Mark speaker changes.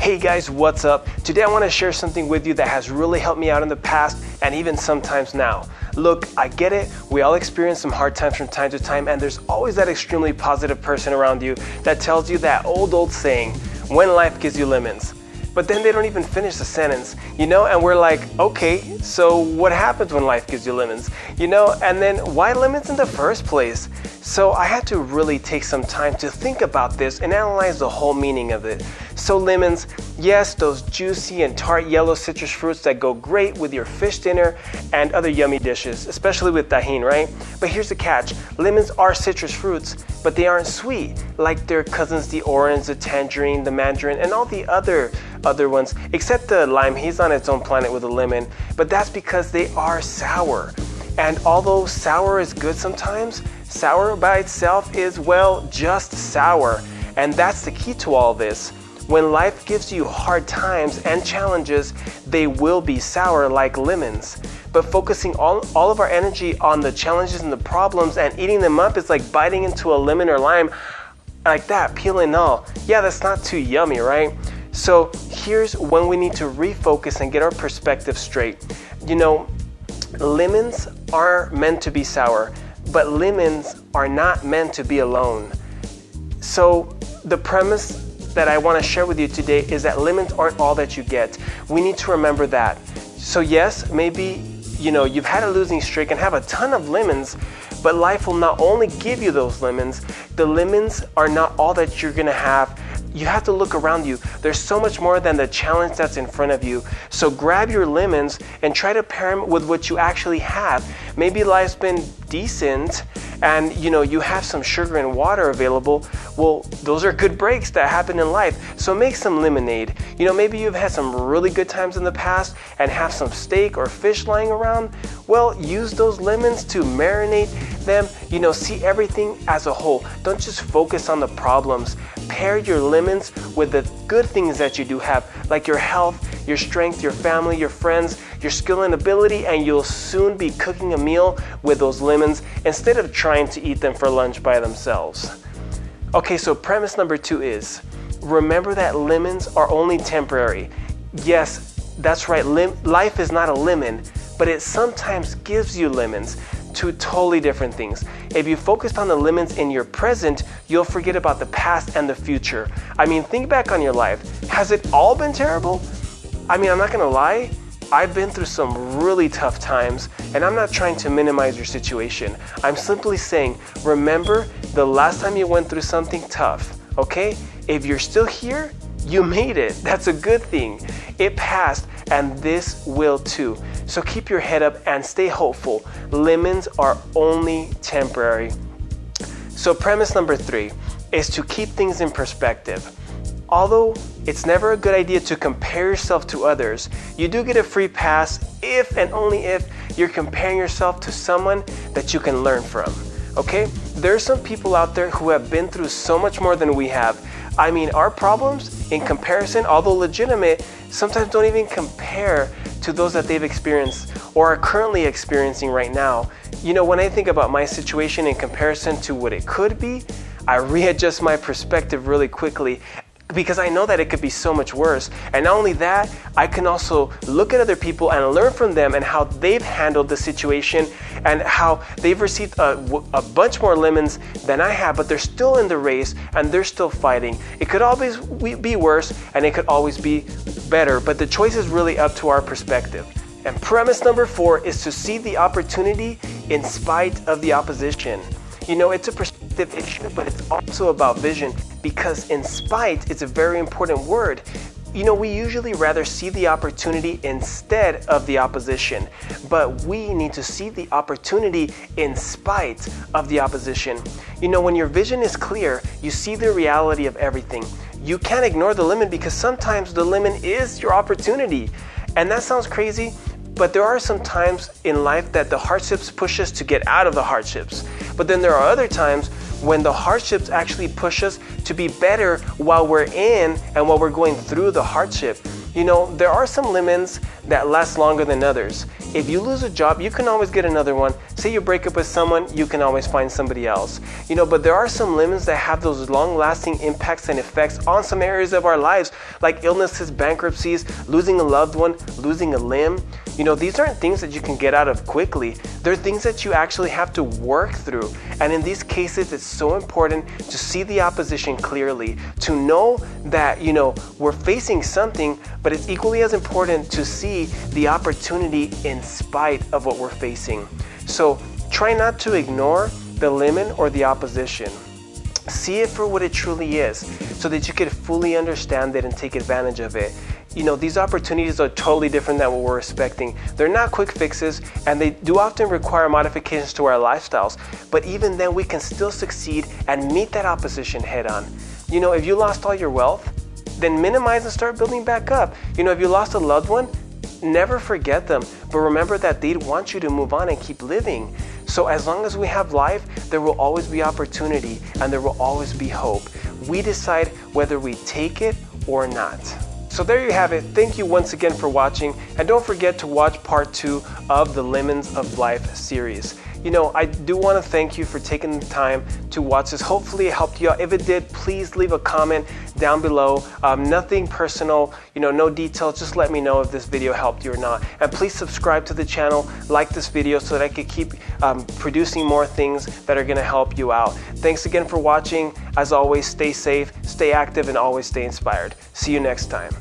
Speaker 1: Hey guys, what's up? Today I want to share something with you that has really helped me out in the past and even sometimes now. Look, I get it. We all experience some hard times from time to time, and there's always that extremely positive person around you that tells you that old saying, when life gives you lemons. But then they don't even finish the sentence, and we're like, okay, so what happens when life gives you lemons? And then why lemons in the first place? So I had to really take some time to think about this and analyze the whole meaning of it. So lemons, yes, those juicy and tart yellow citrus fruits that go great with your fish dinner and other yummy dishes, especially with tajin, right? But here's the catch. Lemons are citrus fruits, but they aren't sweet like their cousins, the orange, the tangerine, the mandarin, and all the other ones, except the lime. He's on its own planet with a lemon, but that's because they are sour. And although sour is good sometimes, sour by itself is, well, just sour. And that's the key to all this. When life gives you hard times and challenges, they will be sour like lemons. But focusing all of our energy on the challenges and the problems and eating them up is like biting into a lemon or lime like that, peel and all. Yeah, that's not too yummy, right? So here's when we need to refocus and get our perspective straight. Lemons are meant to be sour, but lemons are not meant to be alone. So the premise that I want to share with you today is that lemons aren't all that you get. We need to remember that. So yes, maybe you've had a losing streak and have a ton of lemons, but life will not only give you those lemons. The lemons are not all that you're gonna have. You have to look around you. There's so much more than the challenge that's in front of you. So grab your lemons and try to pair them with what you actually have. Maybe life's been decent and you have some sugar and water available. Well, those are good breaks that happen in life. So make some lemonade. Maybe you've had some really good times in the past and have some steak or fish lying around. Well, use those lemons to marinate them. See everything as a whole. Don't just focus on the problems. Pair your lemons with the good things that you do have, like your health, your strength, your family, your friends, your skill and ability, and you'll soon be cooking a meal with those lemons instead of trying to eat them for lunch by themselves. Okay, so premise number 2 is, remember that lemons are only temporary. Yes, that's right, life is not a lemon, but it sometimes gives you lemons. Two totally different things. If you focused on the lemons in your present, you'll forget about the past and the future. Think back on your life. Has it all been terrible? I'm not gonna lie, I've been through some really tough times, and I'm not trying to minimize your situation. I'm simply saying, remember the last time you went through something tough, okay? If you're still here, you made it. That's a good thing. It passed, and this will too. So keep your head up and stay hopeful. Lemons are only temporary. So premise number 3 is to keep things in perspective. Although it's never a good idea to compare yourself to others, you do get a free pass if and only if you're comparing yourself to someone that you can learn from. Okay? There's some people out there who have been through so much more than we have. Our problems, in comparison, although legitimate, sometimes don't even compare to those that they've experienced or are currently experiencing right now. When I think about my situation in comparison to what it could be, I readjust my perspective really quickly, because I know that it could be so much worse. And not only that, I can also look at other people and learn from them and how they've handled the situation and how they've received a bunch more lemons than I have, but they're still in the race and they're still fighting. It could always be worse and it could always be better, but the choice is really up to our perspective. And premise number 4 is to see the opportunity in spite of the opposition. It's a perspective issue, but it's also about vision, because in spite is a very important word. We usually rather see the opportunity instead of the opposition, but we need to see the opportunity in spite of the opposition. When your vision is clear, you see the reality of everything. You can't ignore the lemon, because sometimes the lemon is your opportunity. And that sounds crazy, but there are some times in life that the hardships push us to get out of the hardships. But then there are other times when the hardships actually push us to be better while we're in and while we're going through the hardship. There are some lemons that last longer than others. If you lose a job, you can always get another one. Say you break up with someone, you can always find somebody else. But there are some lemons that have those long-lasting impacts and effects on some areas of our lives, like illnesses, bankruptcies, losing a loved one, losing a limb. These aren't things that you can get out of quickly. They're things that you actually have to work through. And in these cases, it's so important to see the opposition clearly, to know that, we're facing something, but it's equally as important to see the opportunity in spite of what we're facing. So try not to ignore the lemon or the opposition. See it for what it truly is, so that you can fully understand it and take advantage of it. These opportunities are totally different than what we're expecting. They're not quick fixes, and they do often require modifications to our lifestyles. But even then, we can still succeed and meet that opposition head on. If you lost all your wealth, then minimize and start building back up. If you lost a loved one, never forget them, but remember that they'd want you to move on and keep living. So as long as we have life, there will always be opportunity and there will always be hope. We decide whether we take it or not. So there you have it. Thank you once again for watching, and don't forget to watch part 2 of the Lemons of Life series. I do want to thank you for taking the time to watch this. Hopefully it helped you out. If it did, please leave a comment down below. Nothing personal, no details. Just let me know if this video helped you or not. And please subscribe to the channel, like this video so that I can keep producing more things that are going to help you out. Thanks again for watching. As always, stay safe, stay active, and always stay inspired. See you next time.